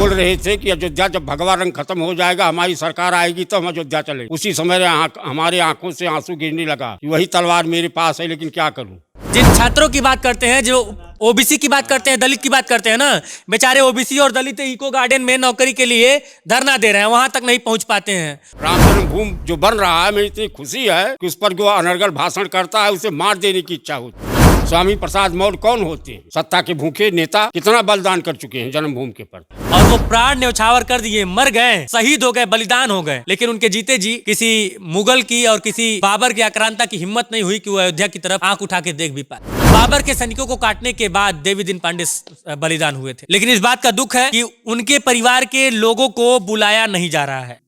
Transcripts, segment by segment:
बोल रहे थे कि अयोध्या जब भगवा रंग खत्म हो जाएगा, हमारी सरकार आएगी तो हम अयोध्या चलेंगे। उसी समय हमारे आंखों से आंसू गिरने लगा कि वही तलवार मेरे पास है, लेकिन क्या करूं। जिन छात्रों की बात करते हैं, जो ओबीसी की बात करते हैं, दलित की बात करते हैं ना, बेचारे ओबीसी और दलित इको गार्डन में नौकरी के लिए धरना दे रहे हैं, वहां तक नहीं पहुंच पाते हैं। राम जन्मभूमि जो बन रहा है, मेरी इतनी खुशी है कि उस पर जो अनर्गल भाषण करता है उसे मार देने की इच्छा होती है। स्वामी प्रसाद मौर्य कौन होते हैं? सत्ता के भूखे नेता, कितना बलिदान कर चुके हैं जन्मभूमि के प्रति। और वो प्राण न्यौछावर कर दिए, मर गए, शहीद हो गए, बलिदान हो गए, लेकिन उनके जीते जी किसी मुगल की और किसी बाबर की आक्रांता की हिम्मत नहीं हुई कि वो अयोध्या की तरफ आंख उठा के देख भी पाए। बाबर के सैनिकों को काटने के बाद देवी दिन पांडे बलिदान हुए थे, लेकिन इस बात का दुख है कि उनके परिवार के लोगों को बुलाया नहीं जा रहा है।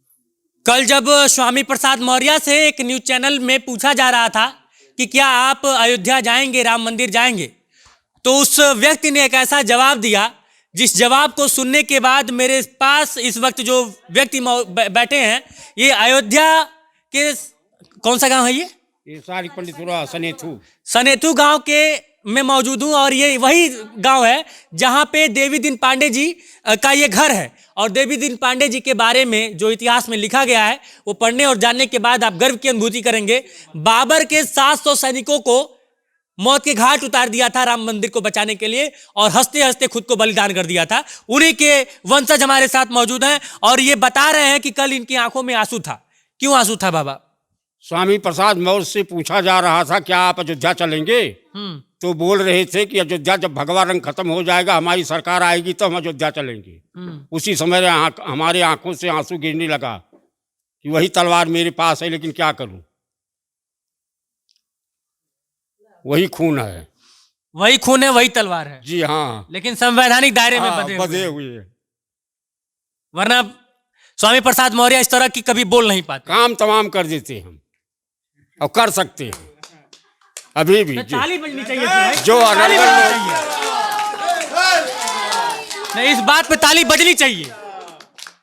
कल जब स्वामी प्रसाद मौर्य से एक न्यूज चैनल में पूछा जा रहा था कि क्या आप अयोध्या जाएंगे, राम मंदिर जाएंगे, तो उस व्यक्ति ने एक ऐसा जवाब दिया जिस जवाब को सुनने के बाद मेरे पास इस वक्त जो व्यक्ति बैठे हैं, ये अयोध्या के कौन सा गांव है? ये सारी पंडितपुरा सनेथू गांव के मैं मौजूद हूं और ये वही गांव है जहां पे देवी दिन पांडे जी का ये घर है। और देवी दिन पांडे जी के बारे में जो इतिहास में लिखा गया है वो पढ़ने और जानने के बाद आप गर्व की अनुभूति करेंगे। बाबर के 700 सैनिकों को मौत के घाट उतार दिया था राम मंदिर को बचाने के लिए, और हंसते हंसते खुद को बलिदान कर दिया था। उन्हीं के वंशज हमारे साथ मौजूद हैं और ये बता रहे हैं कि कल इनकी आंखों में आंसू था। क्यों आंसू था बाबा? स्वामी प्रसाद मौर्य से पूछा जा रहा था क्या आप अयोध्या चलेंगे, तो बोल रहे थे कि अयोध्या जब भगवा रंग खत्म हो जाएगा, हमारी सरकार आएगी तो हम अयोध्या चलेंगे। उसी समय हमारे आंखों से आंसू गिरने लगा कि वही तलवार मेरे पास है, लेकिन क्या करूं। वही खून है, वही खून है, वही तलवार है। जी हाँ, लेकिन संवैधानिक दायरे में बंधे हुए हैं। वरना स्वामी प्रसाद मौर्य इस तरह की कभी बोल नहीं पाते। काम तमाम कर देते हम और कर सकते हैं अभी भी। ताली बजनी चाहिए जो नहीं, इस बात पे ताली बजनी चाहिए।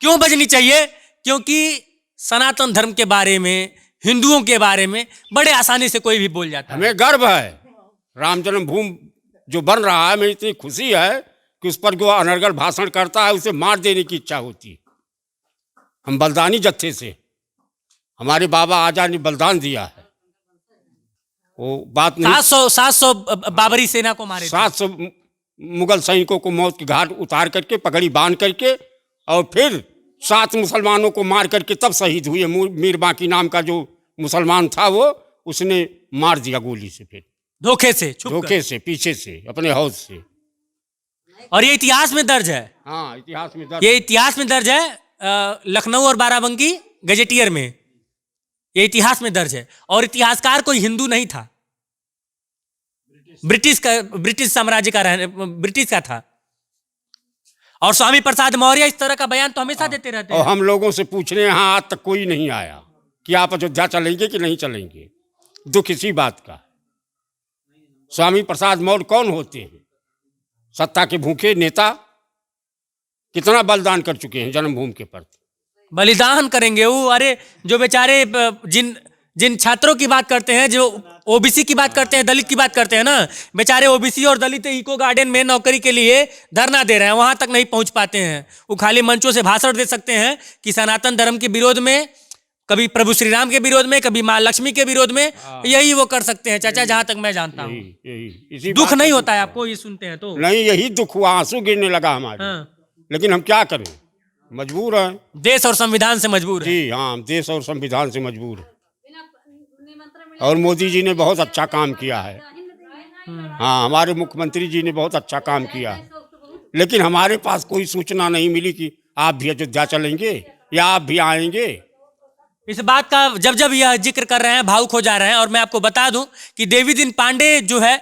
क्यों बजनी चाहिए? क्योंकि सनातन धर्म के बारे में, हिंदुओं के बारे में बड़े आसानी से कोई भी बोल जाता है। हमें गर्व है, राम जन्मभूमि जो बन रहा है, मेरी इतनी खुशी है कि उस पर जो अनर्गल भाषण करता है उसे मार देने की इच्छा होती है। हम बलिदानी जत्थे से, हमारे बाबा आजा ने बलिदान दिया है। वो बात नहीं, 700 बाबरी सेना को मारे, 700 मुगल सैनिकों को मौत के घाट उतार करके, पगड़ी बांध करके, और फिर 7 मुसलमानों को मार करके तब शहीद हुए। मीर बाकी नाम का जो मुसलमान था वो, उसने मार दिया गोली से, फिर धोखे से पीछे से, अपने हौज से। और ये इतिहास में दर्ज है। हाँ, इतिहास में दर्ज, ये इतिहास में दर्ज है। लखनऊ और बाराबंकी गजेटियर में ये इतिहास में दर्ज है। और इतिहासकार कोई हिंदू नहीं था, ब्रिटिश साम्राज्य का ब्रिटिश का था। और स्वामी प्रसाद मौर्य इस तरह का बयान तो हमेशा देते रहते हैं। और हम लोगों से पूछने यहाँ आज तक कोई नहीं आया कि आप अयोध्या चलेंगे कि नहीं चलेंगे। दुख इसी बात का। स्वामी प्रसाद मौर्य कौन होते हैं? सत्ता के भूखे नेता, कितना बलिदान कर चुके हैं जन्मभूमि के प्रति। बलिदान करेंगे वो। अरे जो बेचारे जिन छात्रों की बात करते हैं, जो ओबीसी की बात करते हैं, दलित की बात करते हैं ना, बेचारे ओबीसी और दलित इको गार्डन में नौकरी के लिए धरना दे रहे हैं, वहां तक नहीं पहुंच पाते हैं। वो खाली मंचों से भाषण दे सकते हैं कि सनातन धर्म के विरोध में, कभी प्रभु श्री राम के विरोध में, कभी माँ लक्ष्मी के विरोध में, यही वो कर सकते हैं चाचा, जहां तक मैं जानता हूँ। दुख नहीं होता है आपको ये सुनते हैं तो? नहीं, यही दुख हुआ, आंसू गिरने लगा हमारे। लेकिन हम क्या करें, मजबूर हैं। देश और संविधान से मजबूर है। जी हाँ, देश और संविधान से मजबूर है। और मोदी जी ने बहुत अच्छा काम किया है। हाँ, हमारे मुख्यमंत्री जी ने बहुत अच्छा काम किया है। लेकिन हमारे पास कोई सूचना नहीं मिली कि आप भी अयोध्या चलेंगे या आप भी आएंगे। इस बात का जब जब यह जिक्र कर रहे हैं, भावुक हो जा रहे हैं। और मैं आपको बता दूं कि देवी दिन पांडे जो है,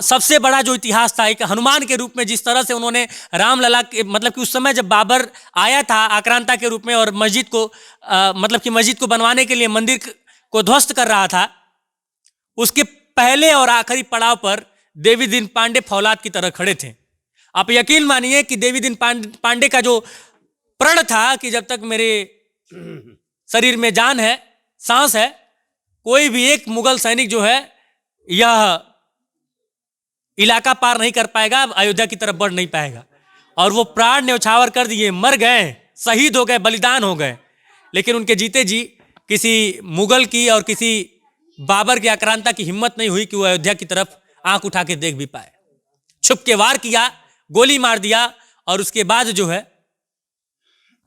सबसे बड़ा जो इतिहास था, एक हनुमान के रूप में जिस तरह से उन्होंने रामलला के, मतलब कि उस समय जब बाबर आया था आक्रांता के रूप में और मस्जिद को मतलब कि मस्जिद को बनवाने के लिए मंदिर को ध्वस्त कर रहा था, उसके पहले और आखिरी पड़ाव पर देवी दिन पांडे फौलाद की तरह खड़े थे। आप यकीन मानिए कि देवी दिन पांडे का जो प्रण था कि जब तक मेरे शरीर में जान है, सांस है, कोई भी एक मुगल सैनिक जो है यह इलाका पार नहीं कर पाएगा, अयोध्या की तरफ बढ़ नहीं पाएगा। और वो प्राण न्यौछावर कर दिए, मर गए, शहीद हो गए, बलिदान हो गए, लेकिन उनके जीते जी किसी मुगल की और किसी बाबर की आक्रांता की हिम्मत नहीं हुई कि वो अयोध्या की तरफ आंख उठा के देख भी पाए। छुप के वार किया, गोली मार दिया, और उसके बाद जो है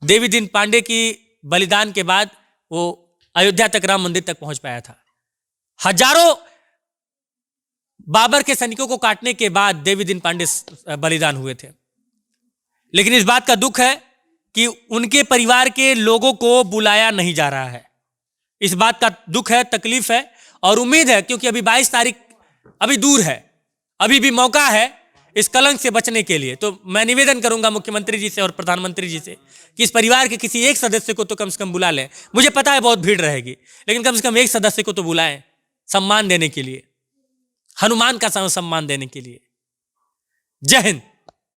देवी दीन पांडे की बलिदान के बाद वो अयोध्या तक, राम मंदिर तक पहुंच पाया था। हजारों बाबर के सैनिकों को काटने के बाद देवी दीन पांडे बलिदान हुए थे। लेकिन इस बात का दुख है कि उनके परिवार के लोगों को बुलाया नहीं जा रहा है। इस बात का दुख है, तकलीफ है, और उम्मीद है, क्योंकि अभी 22 तारीख अभी दूर है, अभी भी मौका है इस कलंक से बचने के लिए। तो मैं निवेदन करूंगा मुख्यमंत्री जी से और प्रधानमंत्री जी से कि इस परिवार के किसी एक सदस्य को तो कम से कम बुला लें। मुझे पता है बहुत भीड़ रहेगी, लेकिन कम से कम एक सदस्य को तो बुलाएं, सम्मान देने के लिए, हनुमान का सम्मान देने के लिए। जय हिंद।